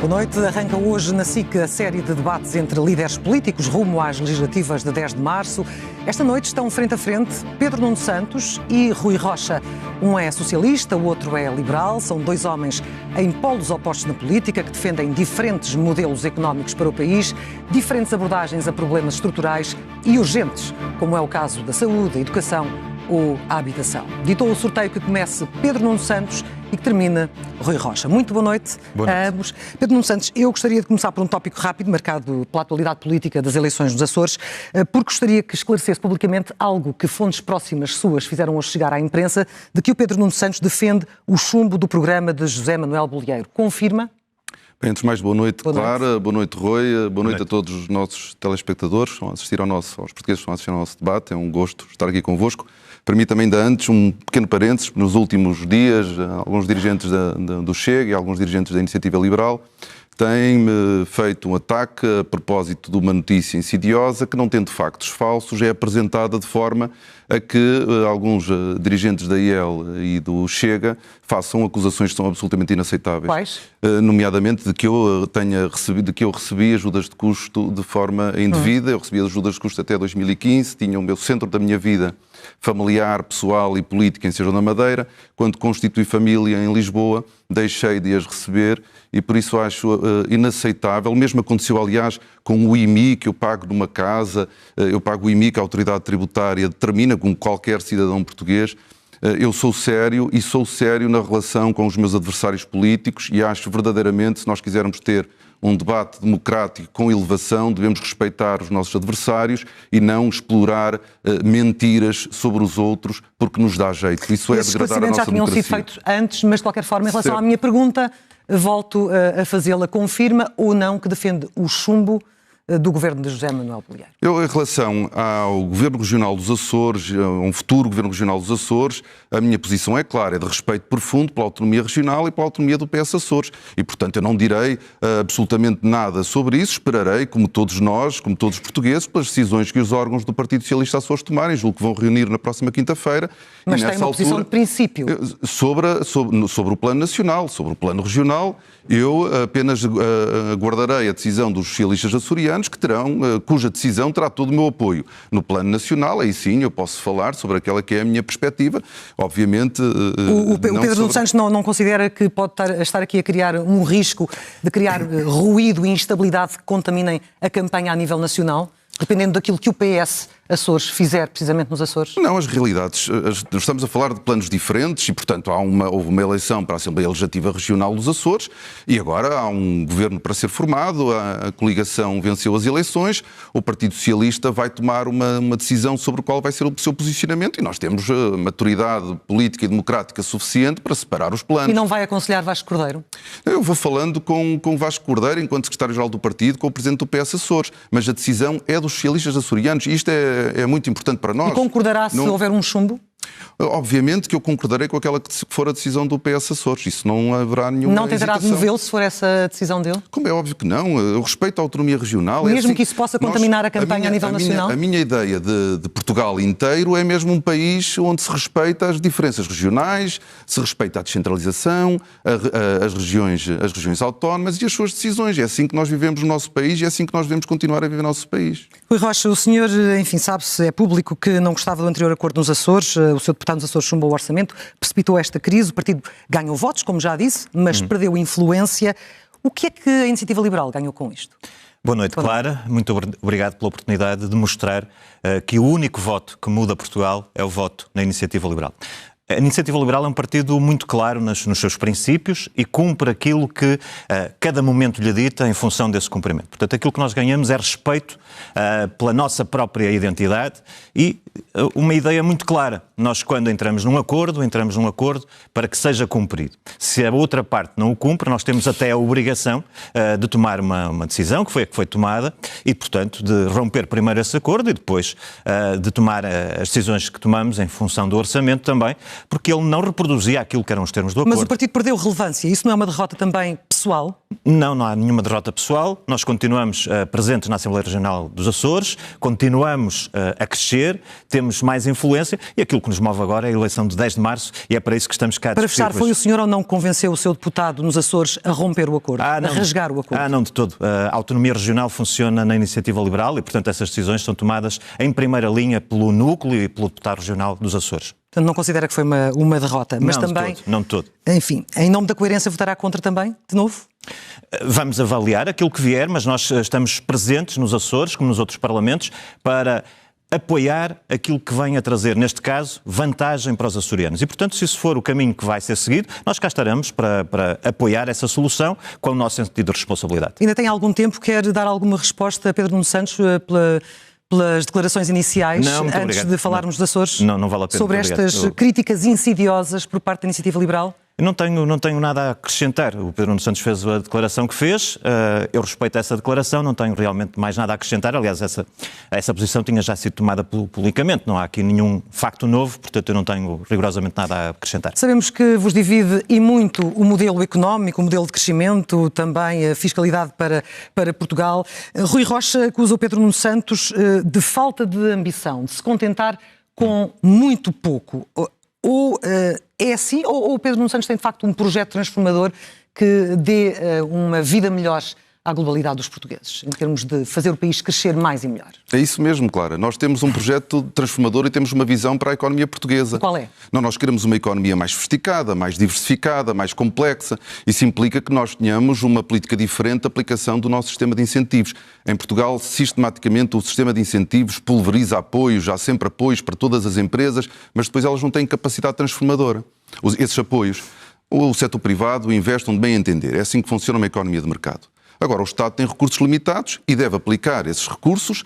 Boa noite. Arranca hoje na SIC a série de debates entre líderes políticos rumo às legislativas de 10 de março. Esta noite estão frente a frente Pedro Nuno Santos e Rui Rocha. Um é socialista, o outro é liberal. São dois homens em polos opostos na política que defendem diferentes modelos económicos para o país, diferentes abordagens a problemas estruturais e urgentes, como é o caso da saúde, a educação ou a habitação. Ditou o sorteio que comece Pedro Nuno Santos e que termina Rui Rocha. Muito boa noite a ambos. Pedro Nuno Santos, eu gostaria de começar por um tópico rápido, marcado pela atualidade política das eleições nos Açores, porque gostaria que esclarecesse publicamente algo que fontes próximas suas fizeram hoje chegar à imprensa, de que o Pedro Nuno Santos defende o chumbo do programa de José Manuel Bolieiro. Confirma? Bem, antes de mais, boa noite, Clara, boa noite, Rui, boa noite a todos os nossos telespectadores que estão a assistir aos portugueses que estão a assistir ao nosso debate. É um gosto estar aqui convosco. Permita-me ainda antes um pequeno parênteses. Nos últimos dias, alguns dirigentes do Chega e alguns dirigentes da Iniciativa Liberal têm-me feito um ataque a propósito de uma notícia insidiosa que, não tendo factos falsos, é apresentada de forma a que alguns dirigentes da IEL e do Chega façam acusações que são absolutamente inaceitáveis. Quais? Nomeadamente de que eu recebi ajudas de custo de forma indevida. Eu recebi ajudas de custo até 2015, tinha o meu centro da minha vida familiar, pessoal e política em Sejão da Madeira. Quando constituí família em Lisboa, deixei de as receber e por isso acho inaceitável. O mesmo aconteceu, aliás, com o IMI que eu pago numa casa. Eu pago o IMI que a autoridade tributária determina, como qualquer cidadão português. Eu sou sério e sou sério na relação com os meus adversários políticos e acho verdadeiramente, se nós quisermos ter um debate democrático com elevação, devemos respeitar os nossos adversários e não explorar mentiras sobre os outros porque nos dá jeito. Isso é degradar a nossa já tinham democracia. sido feitos antes, mas de qualquer forma, em relação à minha pergunta, volto a fazê-la. Confirma ou não que defende o chumbo do governo de José Manuel Bolieiro? Eu, em relação ao Governo Regional dos Açores, a um futuro Governo Regional dos Açores, a minha posição é clara, é de respeito profundo pela autonomia regional e pela autonomia do PS Açores. E, portanto, eu não direi absolutamente nada sobre isso. Esperarei, como todos nós, como todos os portugueses, pelas decisões que os órgãos do Partido Socialista Açores tomarem. Julgo que vão reunir na próxima quinta-feira. Mas tem uma posição de princípio. Sobre o plano nacional, sobre o plano regional, eu apenas aguardarei a decisão dos socialistas açorianos, cuja decisão terá todo o meu apoio. No plano nacional, aí sim eu posso falar sobre aquela que é a minha perspectiva. Obviamente... O Pedro Nuno Santos não considera que pode estar aqui a criar um risco de criar ruído e instabilidade que contaminem a campanha a nível nacional, dependendo daquilo que o PS Açores fizer precisamente nos Açores? Não, as realidades. Estamos a falar de planos diferentes e, portanto, houve uma eleição para a Assembleia Legislativa Regional dos Açores e agora há um governo para ser formado, a coligação venceu as eleições, o Partido Socialista vai tomar uma decisão sobre qual vai ser o seu posicionamento e nós temos maturidade política e democrática suficiente para separar os planos. E não vai aconselhar Vasco Cordeiro? Eu vou falando com Vasco Cordeiro, enquanto secretário-geral do partido, com o presidente do PS Açores, mas a decisão é dos socialistas açorianos e isto é muito importante para nós. E concordará se houver um chumbo? Obviamente que eu concordarei com aquela que for a decisão do PS Açores. Isso não haverá nenhuma Não tentará hesitação. movê-lo se for essa a decisão dele? Como é óbvio que não. Eu respeito a autonomia regional. Mesmo assim, que isso possa contaminar a campanha a nível nacional? A minha ideia de Portugal inteiro é mesmo um país onde se respeita as diferenças regionais, se respeita a descentralização, as regiões autónomas e as suas decisões. É assim que nós vivemos no nosso país e é assim que nós devemos continuar a viver no nosso país. Rui Rocha, o senhor, enfim, sabe-se, é público que não gostava do anterior acordo nos Açores. O seu deputado nos Açores chumbou o orçamento, precipitou esta crise, o partido ganhou votos, como já disse, mas perdeu influência. O que é que a Iniciativa Liberal ganhou com isto? Boa noite, Clara. Muito obrigado pela oportunidade de mostrar que o único voto que muda Portugal é o voto na Iniciativa Liberal. A Iniciativa Liberal é um partido muito claro nos seus princípios e cumpre aquilo que cada momento lhe dita em função desse cumprimento. Portanto, aquilo que nós ganhamos é respeito pela nossa própria identidade e uma ideia muito clara. Nós, quando entramos num acordo para que seja cumprido. Se a outra parte não o cumpre, nós temos até a obrigação de tomar uma decisão, que foi a que foi tomada, e, portanto, de romper primeiro esse acordo e depois de tomar as decisões que tomamos em função do orçamento também, porque ele não reproduzia aquilo que eram os termos do acordo. Mas o partido perdeu relevância. Isso não é uma derrota também pessoal? Não, não há nenhuma derrota pessoal. Nós continuamos presentes na Assembleia Regional dos Açores, continuamos a crescer, temos mais influência e aquilo que nos move agora é a eleição de 10 de março e é para isso que estamos cá a discutir. Para fechar, foi o senhor ou não que convenceu o seu deputado nos Açores a romper o acordo, a rasgar o acordo? Não de todo. A autonomia regional funciona na iniciativa liberal e, portanto, essas decisões são tomadas em primeira linha pelo núcleo e pelo deputado regional dos Açores. Portanto, não considera que foi uma derrota, mas não também... Não de todo. Enfim, em nome da coerência votará contra também, de novo? Vamos avaliar aquilo que vier, mas nós estamos presentes nos Açores, como nos outros parlamentos, para apoiar aquilo que vem a trazer, neste caso, vantagem para os açorianos. E, portanto, se isso for o caminho que vai ser seguido, nós cá estaremos para apoiar essa solução com o nosso sentido de responsabilidade. Ainda tem algum tempo? Quer dar alguma resposta a Pedro Nuno Santos pelas declarações iniciais, antes de falarmos dos Açores? Não vale a pena. Sobre estas críticas insidiosas por parte da Iniciativa Liberal? Eu não tenho nada a acrescentar. O Pedro Nuno Santos fez a declaração que fez, eu respeito essa declaração, não tenho realmente mais nada a acrescentar. Aliás, essa posição tinha já sido tomada publicamente, não há aqui nenhum facto novo, portanto eu não tenho rigorosamente nada a acrescentar. Sabemos que vos divide e muito o modelo económico, o modelo de crescimento, também a fiscalidade para Portugal. Rui Rocha acusa o Pedro Nuno Santos de falta de ambição, de se contentar com muito pouco. Ou é assim, ou o Pedro Nuno Santos tem de facto um projeto transformador que dê uma vida melhor à globalidade dos portugueses, em termos de fazer o país crescer mais e melhor? É isso mesmo, Clara. Nós temos um projeto transformador e temos uma visão para a economia portuguesa. Qual é? Nós queremos uma economia mais sofisticada, mais diversificada, mais complexa. Isso implica que nós tenhamos uma política diferente de aplicação do nosso sistema de incentivos. Em Portugal, sistematicamente, o sistema de incentivos pulveriza apoios, há sempre apoios para todas as empresas, mas depois elas não têm capacidade transformadora. Esses apoios, o setor privado investe onde bem entender. É assim que funciona uma economia de mercado. Agora, o Estado tem recursos limitados e deve aplicar esses recursos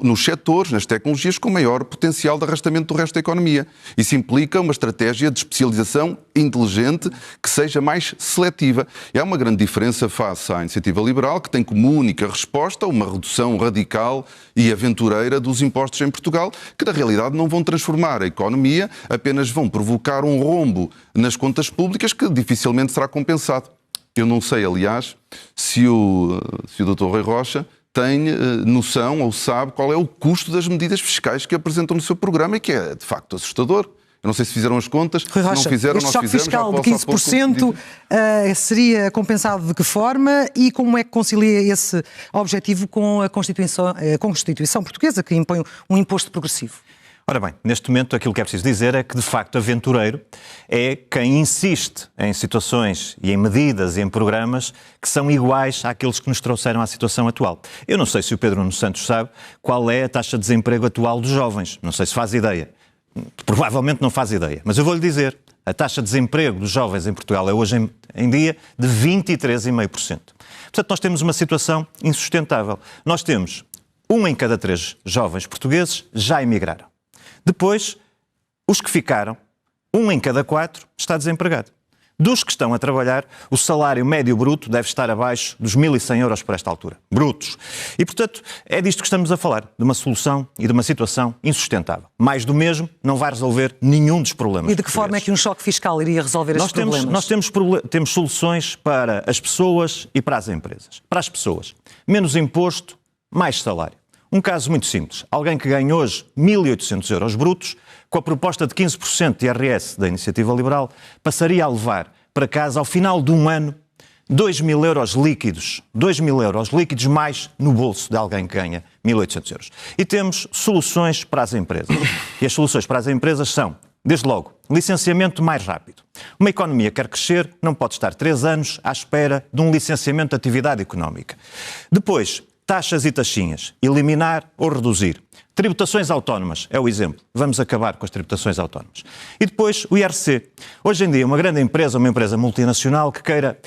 nos setores, nas tecnologias com maior potencial de arrastamento do resto da economia. Isso implica uma estratégia de especialização inteligente que seja mais seletiva. E há uma grande diferença face à Iniciativa Liberal, que tem como única resposta uma redução radical e aventureira dos impostos em Portugal, que na realidade não vão transformar a economia, apenas vão provocar um rombo nas contas públicas que dificilmente será compensado. Eu não sei, aliás, se o Dr. Rui Rocha tem noção ou sabe qual é o custo das medidas fiscais que apresentam no seu programa e que é, de facto, assustador. Eu não sei se fizeram as contas, Rui Rocha, se não fizeram, este choque fiscal de 15% seria compensado de que forma e como é que concilia esse objetivo com a Constituição portuguesa, que impõe um imposto progressivo? Ora bem, neste momento aquilo que é preciso dizer é que, de facto, aventureiro é quem insiste em situações e em medidas e em programas que são iguais àqueles que nos trouxeram à situação atual. Eu não sei se o Pedro Nuno Santos sabe qual é a taxa de desemprego atual dos jovens. Não sei se faz ideia. Provavelmente não faz ideia. Mas eu vou-lhe dizer, a taxa de desemprego dos jovens em Portugal é hoje em dia de 23,5%. Portanto, nós temos uma situação insustentável. Nós temos 1 em cada 3 jovens portugueses já emigraram. Depois, os que ficaram, 1 em cada 4 está desempregado. Dos que estão a trabalhar, o salário médio bruto deve estar abaixo dos 1.100 euros por esta altura. Brutos. E, portanto, é disto que estamos a falar, de uma solução e de uma situação insustentável. Mais do mesmo não vai resolver nenhum dos problemas. E de que forma é que um choque fiscal iria resolver estes problemas? Nós temos soluções para as pessoas e para as empresas. Para as pessoas, menos imposto, mais salário. Um caso muito simples. Alguém que ganha hoje 1.800 euros brutos, com a proposta de 15% de IRS da Iniciativa Liberal, passaria a levar para casa, ao final de um ano, 2.000 euros líquidos. 2.000 euros líquidos mais no bolso de alguém que ganha 1.800 euros. E temos soluções para as empresas. E as soluções para as empresas são, desde logo, licenciamento mais rápido. Uma economia que quer crescer não pode estar 3 anos à espera de um licenciamento de atividade económica. Depois, taxas e taxinhas, eliminar ou reduzir. Tributações autónomas, é o exemplo. Vamos acabar com as tributações autónomas. E depois o IRC. Hoje em dia, uma grande empresa, uma empresa multinacional que queira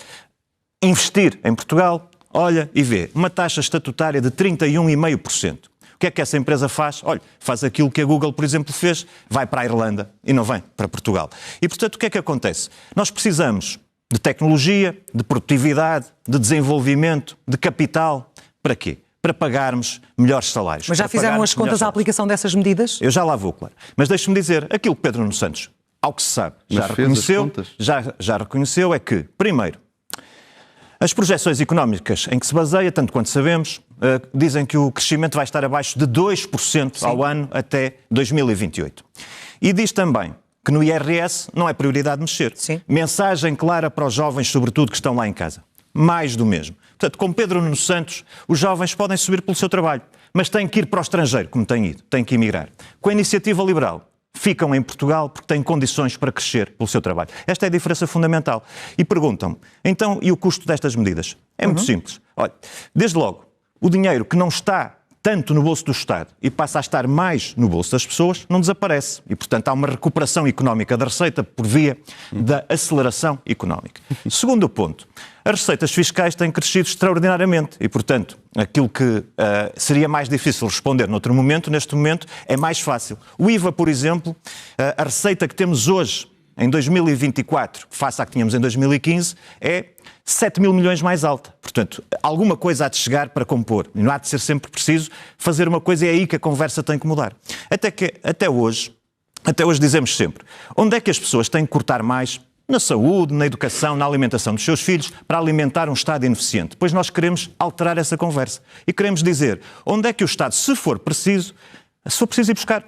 investir em Portugal, olha e vê uma taxa estatutária de 31,5%. O que é que essa empresa faz? Olha, faz aquilo que a Google, por exemplo, fez, vai para a Irlanda e não vem para Portugal. E, portanto, o que é que acontece? Nós precisamos de tecnologia, de produtividade, de desenvolvimento, de capital. Para quê? Para pagarmos melhores salários. Mas já fizeram as contas à aplicação dessas medidas? Eu já lá vou, claro. Mas deixe-me dizer, aquilo que Pedro Nuno Santos ao que se sabe, já reconheceu é que, primeiro, as projeções económicas em que se baseia, tanto quanto sabemos, dizem que o crescimento vai estar abaixo de 2% ao ano até 2028. E diz também que no IRS não é prioridade mexer. Sim. Mensagem clara para os jovens, sobretudo, que estão lá em casa. Mais do mesmo. Portanto, com Pedro Nuno Santos, os jovens podem subir pelo seu trabalho, mas têm que ir para o estrangeiro, como têm ido, têm que emigrar. Com a Iniciativa Liberal, ficam em Portugal porque têm condições para crescer pelo seu trabalho. Esta é a diferença fundamental. E perguntam-me, então, e o custo destas medidas? É muito simples. Olha, desde logo, o dinheiro que não está tanto no bolso do Estado e passa a estar mais no bolso das pessoas, não desaparece. E, portanto, há uma recuperação económica da receita por via da aceleração económica. Segundo ponto, as receitas fiscais têm crescido extraordinariamente e, portanto, aquilo que seria mais difícil responder noutro momento, neste momento, é mais fácil. O IVA, por exemplo, a receita que temos hoje, em 2024, face à que tínhamos em 2015, é 7 mil milhões mais alta. Portanto, alguma coisa há de chegar para compor. E não há de ser sempre preciso fazer uma coisa, e é aí que a conversa tem que mudar. Até hoje dizemos sempre, onde é que as pessoas têm que cortar mais? Na saúde, na educação, na alimentação dos seus filhos, para alimentar um Estado ineficiente. Pois nós queremos alterar essa conversa. E queremos dizer, onde é que o Estado, se for preciso ir buscar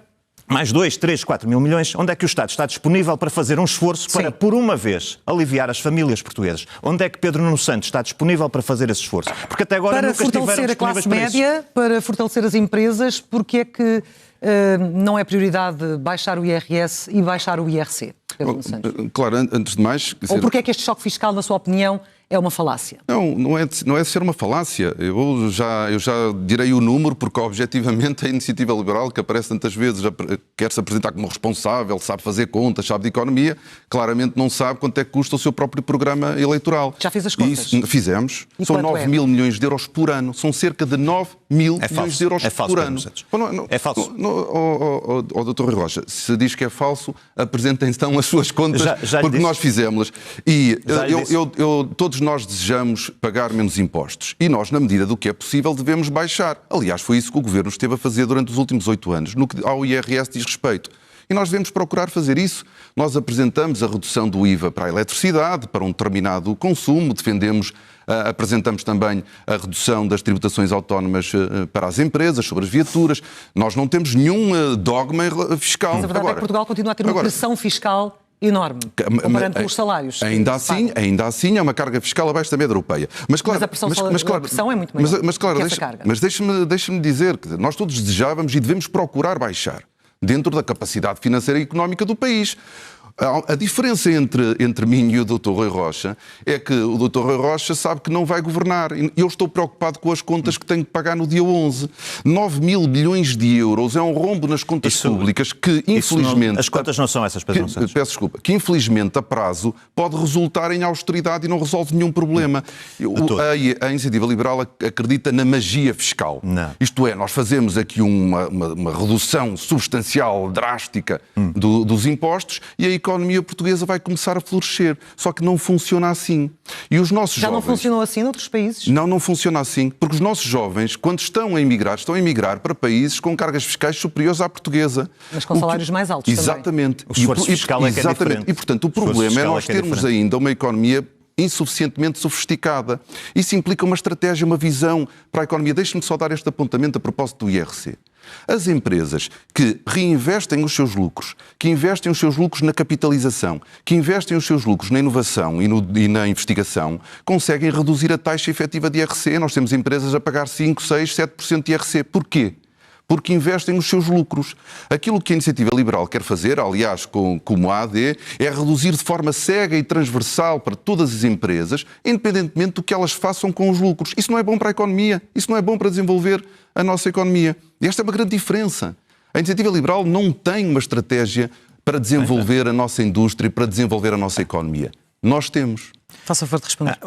mais 2, 3, 4 mil milhões, onde é que o Estado está disponível para fazer um esforço para, por uma vez, aliviar as famílias portuguesas? Onde é que Pedro Nuno Santos está disponível para fazer esse esforço? Porque até agora nunca estiveram disponíveis para isso. Para fortalecer a classe média, para fortalecer as empresas, porque é que não é prioridade baixar o IRS e baixar o IRC? Pedro Nuno Santos. Claro, antes de mais... Ou porque é que este choque fiscal, na sua opinião, é uma falácia? Não é de ser uma falácia. Eu já direi o número, porque objetivamente a Iniciativa Liberal, que aparece tantas vezes, quer se apresentar como responsável, sabe fazer contas, sabe de economia, claramente não sabe quanto é que custa o seu próprio programa eleitoral. Já fez as contas? Fizemos. São 9 mil milhões de euros por ano. São cerca de 9 mil milhões de euros por ano. É falso. Dr. Rui Rocha, se diz que é falso, apresentem então as suas contas, porque nós fizemos-las. E todos nós desejamos pagar menos impostos. E nós, na medida do que é possível, devemos baixar. Aliás, foi isso que o Governo esteve a fazer durante os últimos 8 anos, no que ao IRS diz respeito. E nós devemos procurar fazer isso. Nós apresentamos a redução do IVA para a eletricidade, para um determinado consumo, apresentamos também a redução das tributações autónomas para as empresas, sobre as viaturas. Nós não temos nenhum dogma fiscal. Mas a verdade é que Portugal continua a ter uma pressão fiscal enorme, comparando com os salários. Ainda assim, é uma carga fiscal abaixo da média europeia. Mas a pressão é muito maior que essa carga. Mas deixe-me dizer que nós todos desejávamos e devemos procurar baixar dentro da capacidade financeira e económica do país. A diferença entre mim e o Dr. Rui Rocha é que o Dr. Rui Rocha sabe que não vai governar. Eu estou preocupado com as contas que tenho que pagar no dia 11. 9 mil bilhões de euros é um rombo nas contas públicas que, infelizmente... As contas não são essas, Pedro Santos. Peço desculpa. Que, infelizmente, a prazo, pode resultar em austeridade e não resolve nenhum problema. A Iniciativa Liberal acredita na magia fiscal. Não. Isto é, nós fazemos aqui uma redução substancial, drástica dos impostos e a economia portuguesa vai começar a florescer. Só que não funciona assim. E os nossos jovens... não funcionou assim noutros países? Não funciona assim. Porque os nossos jovens, quando estão a emigrar para países com cargas fiscais superiores à portuguesa. Mas com salários mais altos também. Exatamente. O esforço fiscal é que é diferente. E, portanto, o problema é nós termos ainda uma economia insuficientemente sofisticada. Isso implica uma estratégia, uma visão para a economia. Deixe-me só dar este apontamento a propósito do IRC. As empresas que reinvestem os seus lucros, que investem os seus lucros na capitalização, que investem os seus lucros na inovação e na investigação, conseguem reduzir a taxa efetiva de IRC. Nós temos empresas a pagar 5, 6, 7% de IRC. Porquê? Porque investem os seus lucros. Aquilo que a Iniciativa Liberal quer fazer, aliás, como a AD, é reduzir de forma cega e transversal para todas as empresas, independentemente do que elas façam com os lucros. Isso não é bom para a economia, isso não é bom para desenvolver a nossa economia. E esta é uma grande diferença. A Iniciativa Liberal não tem uma estratégia para desenvolver a nossa indústria, para desenvolver a nossa economia. Nós temos. Faça favor de responder.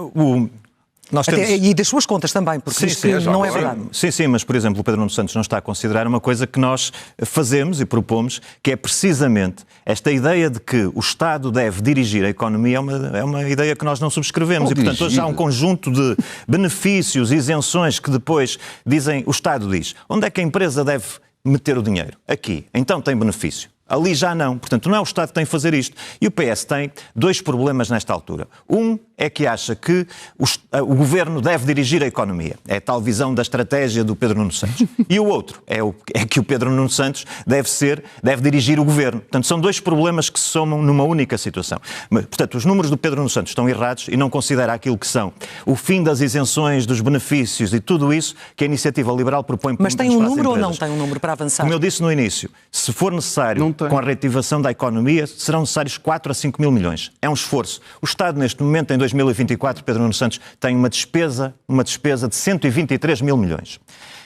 E das suas contas também, porque isto não é verdade. Sim, mas, por exemplo, o Pedro Nuno Santos não está a considerar uma coisa que nós fazemos e propomos, que é precisamente esta ideia de que o Estado deve dirigir a economia, é uma ideia que nós não subscrevemos. E, portanto, hoje há um conjunto de benefícios, isenções que depois dizem, o Estado diz, onde é que a empresa deve meter o dinheiro? Aqui. Então tem benefício. Ali já não. Portanto, não é o Estado que tem que fazer isto. E o PS tem dois problemas nesta altura. Um é que acha que o governo deve dirigir a economia. É a tal visão da estratégia do Pedro Nuno Santos. E o outro é que o Pedro Nuno Santos deve dirigir o governo. Portanto, são dois problemas que se somam numa única situação. Mas, portanto, os números do Pedro Nuno Santos estão errados e não considera aquilo que são o fim das isenções, dos benefícios e tudo isso que a Iniciativa Liberal propõe para as empresas. Mas tem um número ou não tem um número para avançar? Como eu disse no início, se for necessário, com a reativação da economia, serão necessários 4 a 5 mil milhões. É um esforço. O Estado, neste momento, em 2024, Pedro Nuno Santos, tem uma despesa de 123 mil milhões.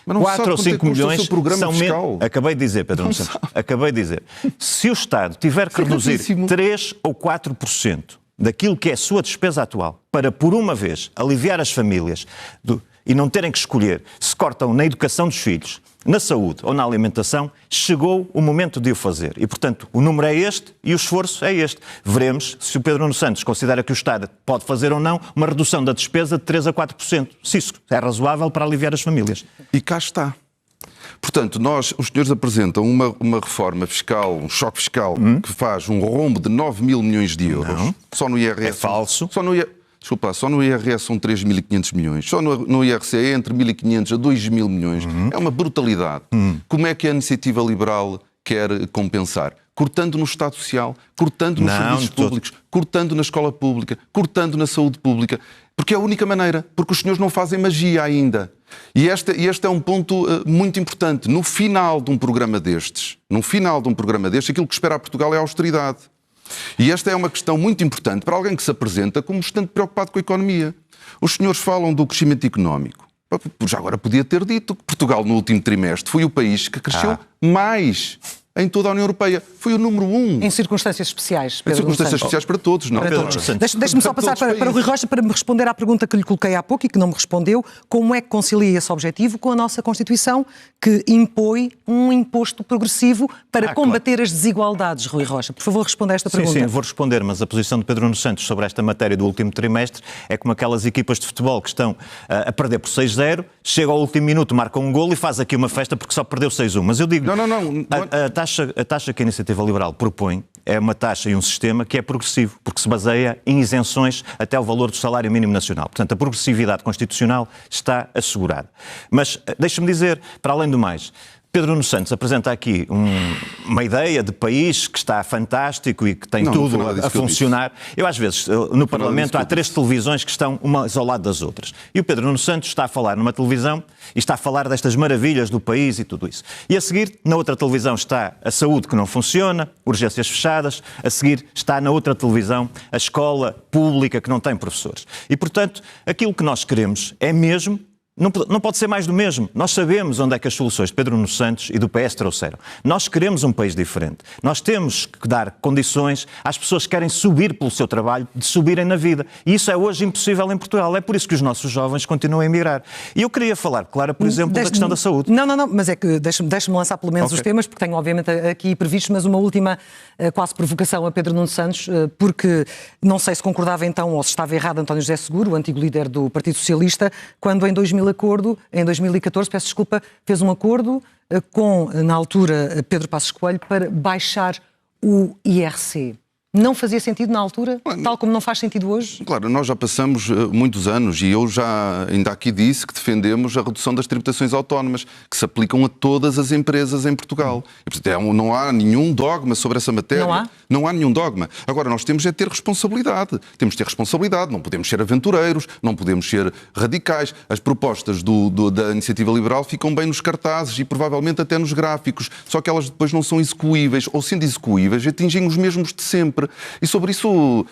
4 ou 5 milhões são menos. Acabei de dizer, Pedro Nuno Santos. Acabei de dizer. Se o Estado tiver que reduzir 3 ou 4% daquilo que é a sua despesa atual para, por uma vez, aliviar as famílias e não terem que escolher se cortam na educação dos filhos, na saúde ou na alimentação, chegou o momento de o fazer. E, portanto, o número é este e o esforço é este. Veremos se o Pedro Nuno Santos considera que o Estado pode fazer ou não uma redução da despesa de 3 a 4%. Se isso é razoável para aliviar as famílias. E cá está. Portanto, os senhores apresentam uma reforma fiscal, um choque fiscal, que faz um rombo de 9 mil milhões de euros. Não. Só no IRS. É falso. Só no IRS são 3.500 milhões. Só no IRC é entre 1.500 a 2.000 milhões. É uma brutalidade. Como é que a Iniciativa Liberal quer compensar? Cortando no Estado Social, cortando nos serviços públicos, cortando na escola pública, cortando na saúde pública. Porque é a única maneira. Porque os senhores não fazem magia ainda. E este é um ponto muito importante. No final de um programa destes, aquilo que espera a Portugal é a austeridade. E esta é uma questão muito importante para alguém que se apresenta como estando preocupado com a economia. Os senhores falam do crescimento económico. Já agora podia ter dito que Portugal, no último trimestre, foi o país que cresceu mais em toda a União Europeia. Foi o número 1. Em circunstâncias especiais, Pedro. Em circunstâncias especiais para todos, não? Para todos. Deixe-me só passar para o Rui Rocha para me responder à pergunta que lhe coloquei há pouco e que não me respondeu. Como é que concilia esse objetivo com a nossa Constituição, que impõe um imposto progressivo para combater as desigualdades, Rui Rocha? Por favor, responda a esta pergunta. Sim, vou responder, mas a posição de Pedro Nuno Santos sobre esta matéria do último trimestre é como aquelas equipas de futebol que estão a perder por 6-0, chega ao último minuto, marca um golo e faz aqui uma festa porque só perdeu 6-1. Mas eu digo, a taxa que a Iniciativa Liberal propõe é uma taxa e um sistema que é progressivo, porque se baseia em isenções até o valor do salário mínimo nacional. Portanto, a progressividade constitucional está assegurada. Mas, deixe-me dizer, para além do mais, Pedro Nuno Santos apresenta aqui uma ideia de país que está fantástico e que tem tudo a funcionar. Eu, às vezes, no Parlamento, há 3 televisões que estão umas ao lado das outras. E o Pedro Nuno Santos está a falar numa televisão e está a falar destas maravilhas do país e tudo isso. E a seguir, na outra televisão, está a saúde que não funciona, urgências fechadas. A seguir, está na outra televisão a escola pública que não tem professores. E, portanto, aquilo que nós queremos é mesmo... Não pode ser mais do mesmo. Nós sabemos onde é que as soluções de Pedro Nuno Santos e do PS trouxeram. Nós queremos um país diferente. Nós temos que dar condições às pessoas que querem subir pelo seu trabalho, de subirem na vida. E isso é hoje impossível em Portugal. É por isso que os nossos jovens continuam a emigrar. E eu queria falar, claro, por exemplo, da questão da saúde. Não, mas é que deixe-me lançar pelo menos os temas, porque tenho obviamente aqui previstos, mas uma última quase provocação a Pedro Nuno Santos, porque não sei se concordava então ou se estava errado António José Seguro, o antigo líder do Partido Socialista, quando em 2014, peço desculpa, fez um acordo com, na altura, Pedro Passos Coelho para baixar o IRC. Não fazia sentido na altura, tal como não faz sentido hoje? Claro, nós já passamos muitos anos e eu já ainda aqui disse que defendemos a redução das tributações autónomas, que se aplicam a todas as empresas em Portugal. E, portanto, não há nenhum dogma sobre essa matéria. Não há? Não há nenhum dogma. Agora, nós temos é ter responsabilidade. Temos de ter responsabilidade, não podemos ser aventureiros, não podemos ser radicais. As propostas da Iniciativa Liberal ficam bem nos cartazes e provavelmente até nos gráficos, só que elas depois não são execuíveis, ou sendo execuíveis, atingem os mesmos de sempre. E sobre isso,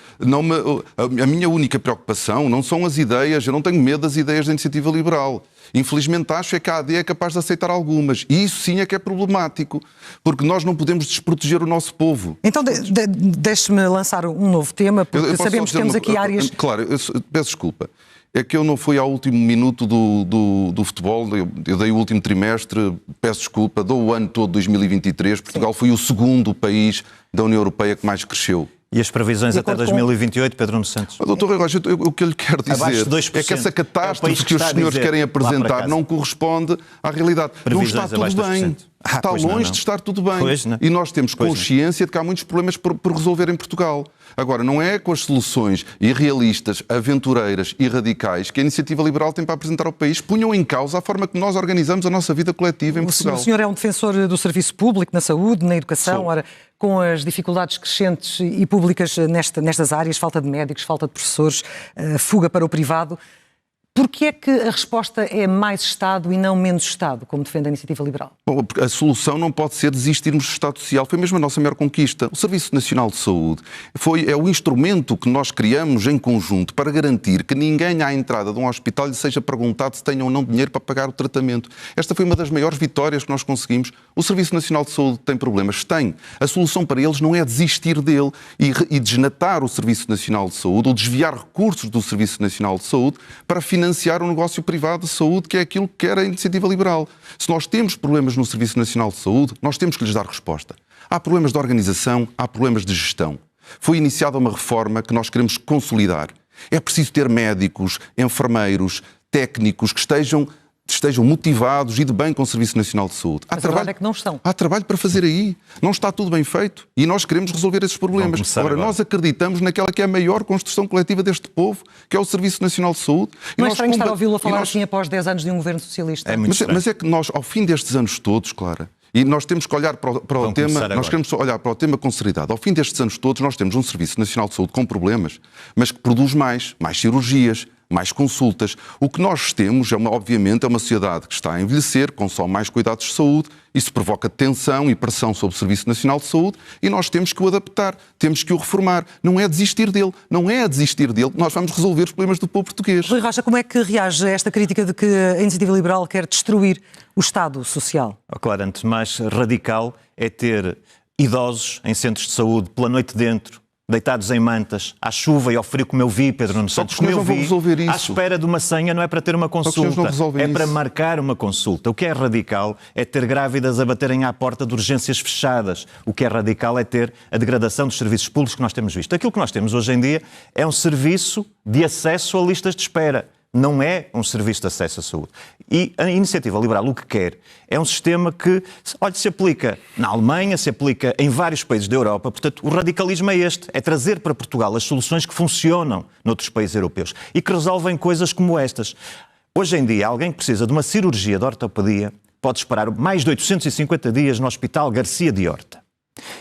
a minha única preocupação não são as ideias, eu não tenho medo das ideias da Iniciativa Liberal. Infelizmente acho que a AD é capaz de aceitar algumas. E isso sim é que é problemático, porque nós não podemos desproteger o nosso povo. Então deixe-me lançar um novo tema, porque sabemos que temos aqui áreas... Claro, peço desculpa. É que eu não fui ao último minuto do futebol, eu dei o último trimestre, peço desculpa, dou o ano todo de 2023, Portugal foi o segundo país da União Europeia que mais cresceu. E as previsões até 2028, Pedro Nuno Santos? Doutor Rui Rocha, o que eu lhe quero dizer é que essa catástrofe que os senhores querem apresentar não corresponde à realidade. Não está tudo bem. Está longe de estar tudo bem. E nós temos consciência de que há muitos problemas por resolver em Portugal. Agora, não é com as soluções irrealistas, aventureiras e radicais que a Iniciativa Liberal tem para apresentar ao país, punham em causa a forma que nós organizamos a nossa vida coletiva em Portugal. O senhor é um defensor do serviço público, na saúde, na educação. Ora, com as dificuldades crescentes e públicas nestas áreas, falta de médicos, falta de professores, fuga para o privado, porquê é que a resposta é mais Estado e não menos Estado, como defende a Iniciativa Liberal? Bom, a solução não pode ser desistirmos do Estado Social. Foi mesmo a nossa maior conquista. O Serviço Nacional de Saúde é o instrumento que nós criamos em conjunto para garantir que ninguém à entrada de um hospital lhe seja perguntado se tem ou não dinheiro para pagar o tratamento. Esta foi uma das maiores vitórias que nós conseguimos. O Serviço Nacional de Saúde tem problemas? Tem. A solução para eles não é desistir dele e desnatar o Serviço Nacional de Saúde ou desviar recursos do Serviço Nacional de Saúde para financiar um negócio privado de saúde, que é aquilo que quer a Iniciativa Liberal. Se nós temos problemas no Serviço Nacional de Saúde, nós temos que lhes dar resposta. Há problemas de organização, há problemas de gestão. Foi iniciada uma reforma que nós queremos consolidar. É preciso ter médicos, enfermeiros, técnicos que estejam motivados e de bem com o Serviço Nacional de Saúde. Mas a verdade é que não estão. Há trabalho para fazer aí. Não está tudo bem feito. E nós queremos resolver esses problemas. Agora, nós acreditamos naquela que é a maior construção coletiva deste povo, que é o Serviço Nacional de Saúde. Não é estranho estar a ouvi-lo a falar assim após 10 anos de um governo socialista? Mas é que nós, ao fim destes anos todos, Clara, e nós temos que olhar para o tema, nós queremos olhar para o tema com seriedade. Ao fim destes anos todos, nós temos um Serviço Nacional de Saúde com problemas, mas que produz mais cirurgias, mais consultas. O que nós temos, obviamente, é uma sociedade que está a envelhecer, consome mais cuidados de saúde, isso provoca tensão e pressão sobre o Serviço Nacional de Saúde e nós temos que o adaptar, temos que o reformar. Não é desistir dele, não é a desistir dele que nós vamos resolver os problemas do povo português. Rui Rocha, como é que reage a esta crítica de que a Iniciativa Liberal quer destruir o Estado Social? Claro, antes mais radical é ter idosos em centros de saúde pela noite dentro, deitados em mantas, à chuva e ao frio, como eu vi, Pedro Nuno Santos, como eu vi, à espera de uma senha, não é para ter uma consulta, é para marcar uma consulta. O que é radical é ter grávidas a baterem à porta de urgências fechadas. O que é radical é ter a degradação dos serviços públicos que nós temos visto. Aquilo que nós temos hoje em dia é um serviço de acesso a listas de espera. Não é um serviço de acesso à saúde. E a Iniciativa Liberal o que quer é um sistema que, olha, se aplica na Alemanha, se aplica em vários países da Europa. Portanto, o radicalismo é este, é trazer para Portugal as soluções que funcionam noutros países europeus e que resolvem coisas como estas. Hoje em dia, alguém que precisa de uma cirurgia de ortopedia pode esperar mais de 850 dias no Hospital Garcia de Horta.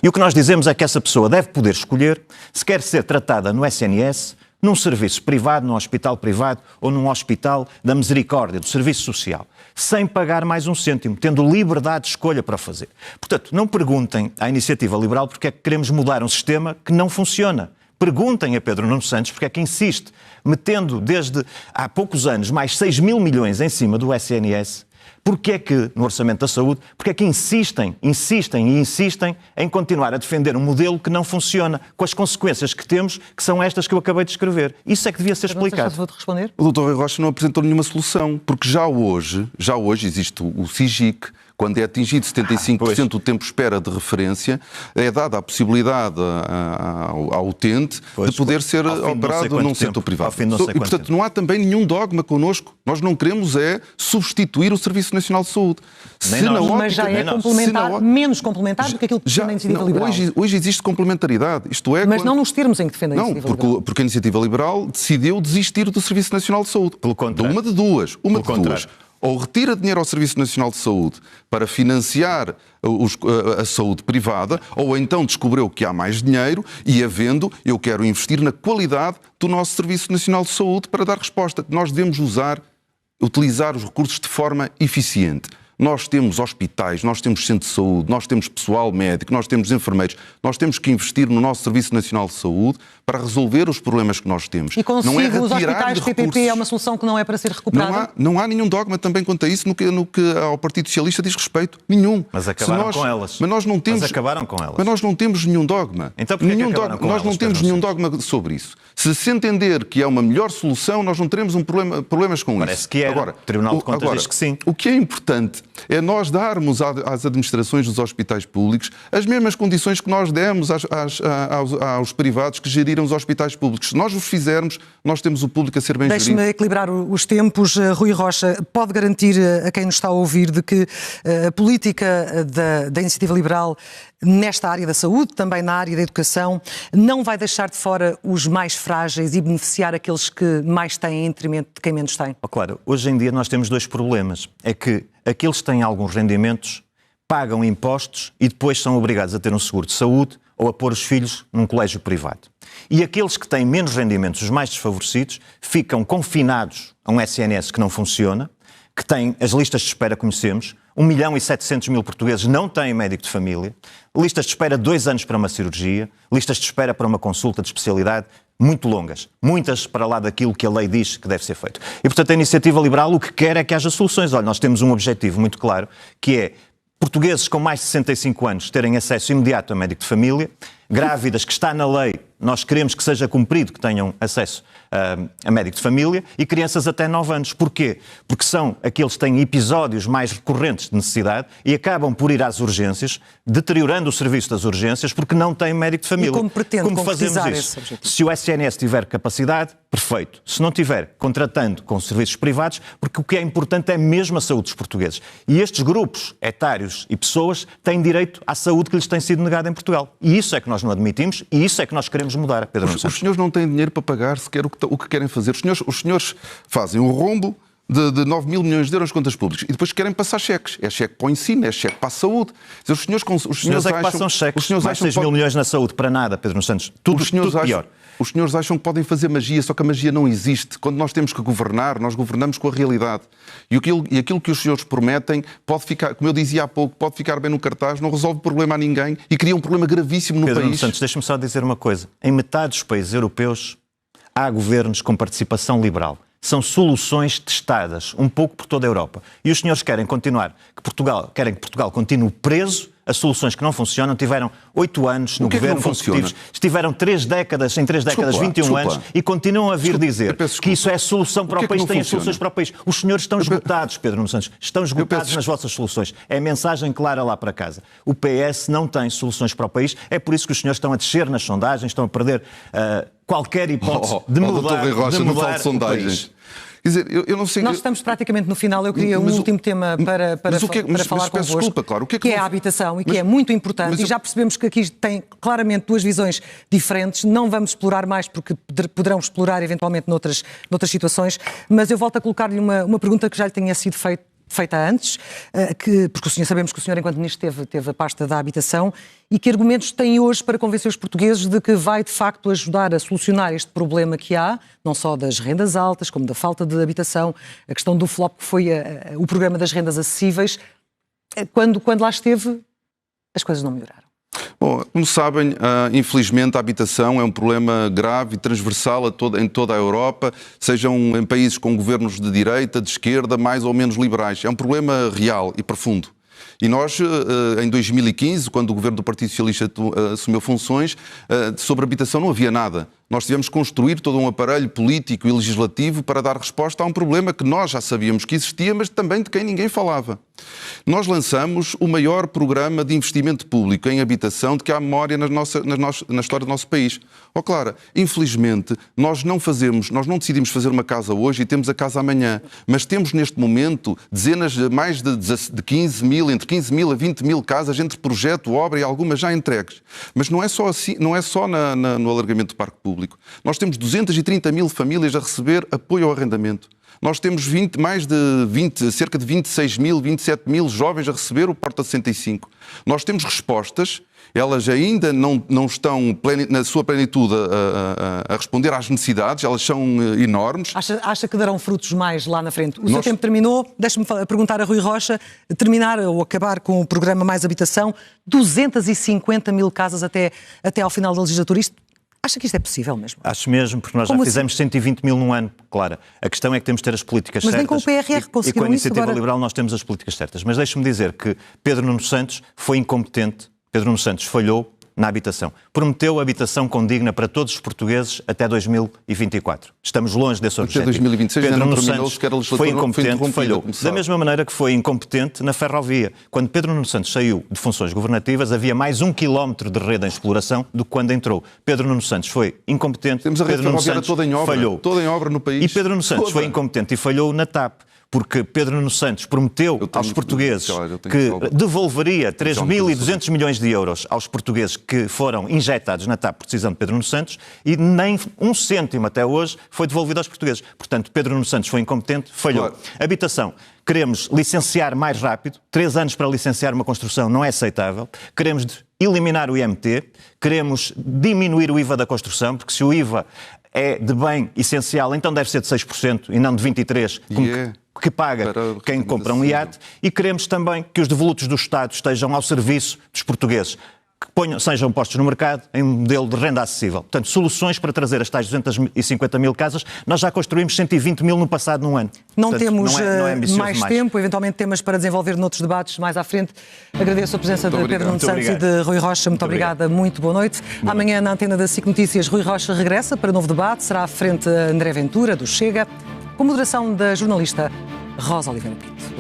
E o que nós dizemos é que essa pessoa deve poder escolher se quer ser tratada no SNS, num serviço privado, num hospital privado ou num hospital da misericórdia, do serviço social, sem pagar mais um cêntimo, tendo liberdade de escolha para o fazer. Portanto, não perguntem à Iniciativa Liberal porque é que queremos mudar um sistema que não funciona. Perguntem a Pedro Nuno Santos porque é que insiste, metendo desde há poucos anos mais 6 mil milhões em cima do SNS. Porque é que, no Orçamento da Saúde, porque é que insistem em continuar a defender um modelo que não funciona, com as consequências que temos, que são estas que eu acabei de escrever. Isso é que devia ser explicado. Vou-te responder. O Dr. Rui Rocha não apresentou nenhuma solução, porque já hoje existe o SIGIC. Quando é atingido 75% do tempo de espera de referência, é dada a possibilidade ao utente de poder ser operado num setor privado. E, portanto, não há também nenhum dogma connosco. Nós não queremos substituir o Serviço Nacional de Saúde. Mas já é complementar, menos complementar do que aquilo que defende a Iniciativa Liberal. Hoje existe complementaridade. Mas não nos termos em que defende a Iniciativa Liberal. Porque a Iniciativa Liberal decidiu desistir do Serviço Nacional de Saúde. Pelo contrário. Uma de duas. Ou retira dinheiro ao Serviço Nacional de Saúde para financiar a saúde privada, ou então descobriu que há mais dinheiro e, havendo, eu quero investir na qualidade do nosso Serviço Nacional de Saúde para dar resposta. Nós devemos utilizar os recursos de forma eficiente. Nós temos hospitais, nós temos centros de saúde, nós temos pessoal médico, nós temos enfermeiros. Nós temos que investir no nosso Serviço Nacional de Saúde para resolver os problemas que nós temos. E consigo, não é os hospitais PPP é uma solução que não é para ser recuperada? Não há nenhum dogma também quanto a isso no que ao Partido Socialista diz respeito. Nenhum. Mas acabaram com elas. Mas nós não temos, acabaram com elas. Mas nós não temos nenhum dogma. Então porquê que acabaram com elas? Nós não temos nenhum dogma sobre isso. Se entender que é uma melhor solução, nós não teremos problemas com isso. Parece que é. Agora, o Tribunal de Contas diz que sim. O que é importante é nós darmos às administrações dos hospitais públicos as mesmas condições que nós demos aos privados que geriram os hospitais públicos. Se nós os fizermos, nós temos o público a ser bem gerido. Deixe-me equilibrar os tempos. Rui Rocha, pode garantir a quem nos está a ouvir de que a política da Iniciativa Liberal nesta área da saúde, também na área da educação, não vai deixar de fora os mais frágeis e beneficiar aqueles que mais têm em detrimento de quem menos tem? Claro, hoje em dia nós temos dois problemas. É que aqueles que têm alguns rendimentos pagam impostos e depois são obrigados a ter um seguro de saúde ou a pôr os filhos num colégio privado. E aqueles que têm menos rendimentos, os mais desfavorecidos, ficam confinados a um SNS que não funciona, que tem as listas de espera, conhecemos, 1.700.000 portugueses não têm médico de família, listas de espera 2 anos para uma cirurgia, listas de espera para uma consulta de especialidade muito longas, muitas para lá daquilo que a lei diz que deve ser feito. E, portanto, a Iniciativa Liberal o que quer é que haja soluções. Olha, nós temos um objetivo muito claro, que é portugueses com mais de 65 anos terem acesso imediato a médico de família, grávidas, que está na lei, nós queremos que seja cumprido, que tenham acesso a médico de família, e crianças até 9 anos. Porquê? Porque são aqueles que têm episódios mais recorrentes de necessidade e acabam por ir às urgências, deteriorando o serviço das urgências, porque não têm médico de família. E como pretende concretizar esse objetivo? Se o SNS tiver capacidade, perfeito. Se não tiver, contratando com serviços privados, porque o que é importante é mesmo a saúde dos portugueses. E estes grupos etários e pessoas têm direito à saúde que lhes tem sido negada em Portugal. E isso é que nós não admitimos e isso é que nós queremos mudar, Pedro Nuno Santos. Os senhores não têm dinheiro para pagar sequer o que querem fazer. Os senhores fazem um rombo de 9 mil milhões de euros em contas públicas e depois querem passar cheques. É cheque para o ensino, é cheque para a saúde. Os senhores é que passam cheques. Mais 6 mil milhões na saúde para nada, Pedro Nuno Santos. Tudo pior. Os senhores acham que podem fazer magia, só que a magia não existe. Quando nós temos que governar, nós governamos com a realidade. E aquilo que os senhores prometem pode ficar, como eu dizia há pouco, pode ficar bem no cartaz, não resolve problema a ninguém e cria um problema gravíssimo no Pedro país. Nuno Santos, deixa-me só dizer uma coisa. Em metade dos países europeus há governos com participação liberal. São soluções testadas um pouco por toda a Europa. E os senhores querem que Portugal continue preso a soluções que não funcionam. Tiveram 8 anos no governo consecutivos. Estiveram 3 décadas, 21 anos, e continuam a vir dizer que isso é a solução para o país, têm as soluções para o país. Os senhores estão esgotados, Pedro Nuno Santos. Estão esgotados nas vossas soluções. É a mensagem clara lá para casa. O PS não tem soluções para o país. É por isso que os senhores estão a descer nas sondagens, estão a perder qualquer hipótese de mudar o país. Quer dizer, eu não sei... Nós estamos praticamente no final. Eu queria um último tema para falar convosco, desculpa, claro. que é a habitação e que é muito importante. E já percebemos que aqui tem claramente duas visões diferentes. Não vamos explorar mais porque poderão explorar eventualmente noutras situações. Mas eu volto a colocar-lhe uma pergunta que já lhe tinha sido feita antes, porque sabemos que o senhor, enquanto ministro, teve a pasta da habitação, e que argumentos tem hoje para convencer os portugueses de que vai, de facto, ajudar a solucionar este problema que há, não só das rendas altas, como da falta de habitação, a questão do flop que foi o programa das rendas acessíveis. Quando lá esteve, as coisas não melhoraram. Bom, como sabem, infelizmente a habitação é um problema grave e transversal em toda a Europa, sejam em países com governos de direita, de esquerda, mais ou menos liberais. É um problema real e profundo. E nós, em 2015, quando o governo do Partido Socialista assumiu funções, sobre habitação não havia nada. Nós tivemos que construir todo um aparelho político e legislativo para dar resposta a um problema que nós já sabíamos que existia, mas também de quem ninguém falava. Nós lançamos o maior programa de investimento público em habitação de que há memória na história do nosso país. Clara, infelizmente, nós não decidimos fazer uma casa hoje e temos a casa amanhã, mas temos neste momento mais de 15 mil, entre 15 mil a 20 mil casas entre projeto, obra e algumas já entregues. Mas não é só assim, não é só no alargamento do parque público. Nós temos 230 mil famílias a receber apoio ao arrendamento. Nós temos cerca de 26 mil, 27 mil jovens a receber o Porta 65. Nós temos respostas, elas ainda não estão na sua plenitude a responder às necessidades, elas são enormes. Acha que darão frutos mais lá na frente? O seu tempo terminou, deixe-me perguntar a Rui Rocha, terminar ou acabar com o programa Mais Habitação, 250 mil casas até ao final da legislatura. Acha que isto é possível mesmo? Acho mesmo, porque nós já fizemos 120 mil num ano, claro. A questão é que temos de ter as políticas certas. Mas nem com o PRR conseguiram isso. E com a Iniciativa Liberal nós temos as políticas certas. Mas deixe-me dizer que Pedro Nuno Santos foi incompetente, Pedro Nuno Santos falhou na habitação. Prometeu habitação condigna para todos os portugueses até 2024. Estamos longe desse objetivo. Até 2026 Pedro ainda não Nuno terminou, Santos sequer a legislatura foi incompetente, falhou. Da mesma mesma maneira que foi incompetente na ferrovia. Quando Pedro Nuno Santos saiu de funções governativas, havia mais 1 quilómetro de rede em exploração do que quando entrou. Pedro Nuno Santos foi incompetente, Temos a rede Pedro Nuno ferroviária Santos toda em obra, falhou. toda em obra no país. E Pedro Nuno Santos foi incompetente e falhou na TAP. Porque Pedro Nuno Santos prometeu aos portugueses que devolveria 3.200 milhões de euros aos portugueses que foram injetados na TAP por decisão de Pedro Nuno Santos e nem 1 cêntimo até hoje foi devolvido aos portugueses. Portanto, Pedro Nuno Santos foi incompetente, falhou. Claro. Habitação. Queremos licenciar mais rápido. 3 anos para licenciar uma construção não é aceitável. Queremos eliminar o IMT. Queremos diminuir o IVA da construção, porque se o IVA é de bem essencial, então deve ser de 6% e não de 23%, que paga quem compra um iate. E queremos também que os devolutos do Estado estejam ao serviço dos portugueses, que sejam postos no mercado em um modelo de renda acessível. Portanto, soluções para trazer as tais 250 mil casas. Nós já construímos 120 mil no passado num ano. Não Portanto, temos não é mais tempo, eventualmente temas para desenvolver noutros debates mais à frente. Agradeço a presença de Pedro Nuno Santos e de Rui Rocha. Muito obrigada, muito boa noite. Amanhã, na antena da SIC Notícias, Rui Rocha regressa para novo debate. Será à frente André Ventura, do Chega, com moderação da jornalista Rosa Oliveira Pinto.